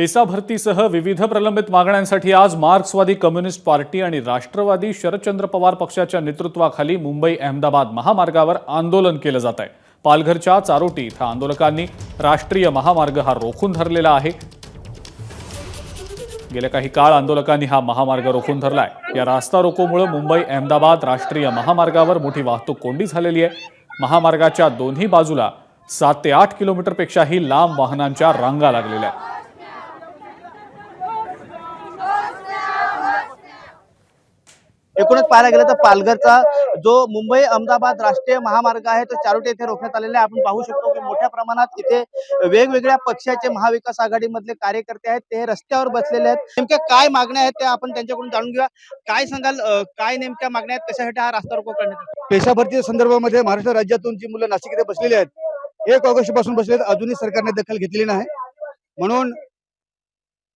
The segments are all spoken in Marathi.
पेसा भरतीसह विविध प्रलंबित मागण्यांसाठी आज मार्क्सवादी कम्युनिस्ट पार्टी आणि राष्ट्रवादी शरदचंद्र पवार पक्षाच्या नेतृत्वाखाली मुंबई अहमदाबाद महामार्गावर आंदोलन केलं जात आहे। पालघरच्या चारोटी इथं आंदोलकांनी राष्ट्रीय महामार्ग हा रोखून धरलेला आहे। गेल्या काही काळ आंदोलकांनी हा महामार्ग रोखून धरलाय। या रास्ता रोकोमुळे मुंबई अहमदाबाद राष्ट्रीय महामार्गावर मोठी वाहतूक कोंडी झालेली आहे। महामार्गाच्या दोन्ही बाजूला 7 ते 8 किलोमीटरपेक्षाही लांब वाहनांच्या रांगा लागलेल्या आहेत। एकूणच पाहायला गेलं तर पालघरचा जो मुंबई अहमदाबाद राष्ट्रीय महामार्ग आहे तो चारोटी येथे रोखण्यात आलेला आहे। आपण पाहू शकतो की मोठ्या प्रमाणात इथे वेगवेगळ्या पक्षाचे महाविकास आघाडीमधले कार्यकर्ते आहेत, ते रस्त्यावर बसलेले आहेत। नेमक्या काय मागण्या आहेत ते आपण त्यांच्याकडून जाणून घेऊया। काय सांगाल, काय नेमक्या मागण्या आहेत, कशासाठी हा रस्ता रोको करण्यात आला? पेशा भरती संदर्भामध्ये महाराष्ट्र राज्यातून जी मुलं नाशिक येथे बसलेली आहेत, 1 ऑगस्ट पासून बसले आहेत, अजूनही सरकारने दखल घेतलेली नाही। म्हणून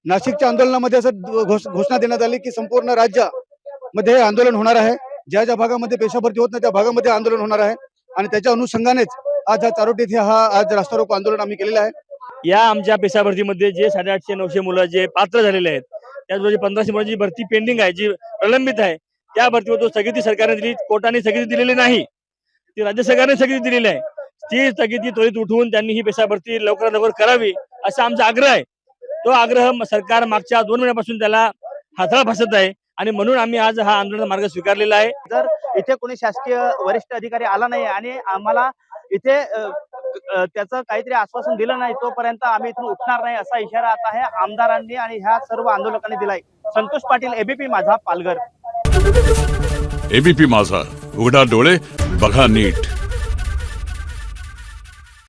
नाशिकच्या आंदोलनामध्ये असं घोषणा देण्यात आली की संपूर्ण राज्यामध्ये आंदोलन होणार आहे। ज्या ज्या भागामध्ये पेशा भरती होत नाही त्या भागामध्ये आंदोलन होणार आहे आणि त्याच्या अनुषंगानेच आज हा चारोटी येथे आज रास्ता रोको आंदोलन आम्ही केलेलं आहे। या आमच्या पेशा भरतीमध्ये जे 850-900 मुलं जे पात्र झालेले आहेत, त्याचबरोबर 1500 मुलांची भरती पेंडिंग आहे, जी प्रलंबित आहे, त्या भरतीवर तो स्थगिती सरकारने दिली, कोर्टाने स्थगिती दिलेली नाही, ती राज्य सरकारने स्थगिती दिलेली आहे। ती स्थगिती त्वरित उठवून त्यांनी ही पेशा भरती लवकरात लवकर करावी असा आमचा आग्रह आहे। तो आग्रह सरकार मागच्या 2 महिन्यापासून त्याला हाताळा भासत आहे आणि म्हणून आम्ही आज हा आंदोलनाचा मार्ग स्वीकारलेला आहे। जर इथे कोणी शासकीय वरिष्ठ अधिकारी आला नाही आणि आम्हाला इथे त्याचं काहीतरी आश्वासन दिलं नाही तोपर्यंत आम्ही इथून उठणार नाही असा इशारा आता आहे आमदारांनी आणि ह्या सर्व आंदोलकांनी दिलाय। संतोष पाटील, एबीपी माझा, पालघर। एबीपी माझा, उघडा डोळे बघा नीट।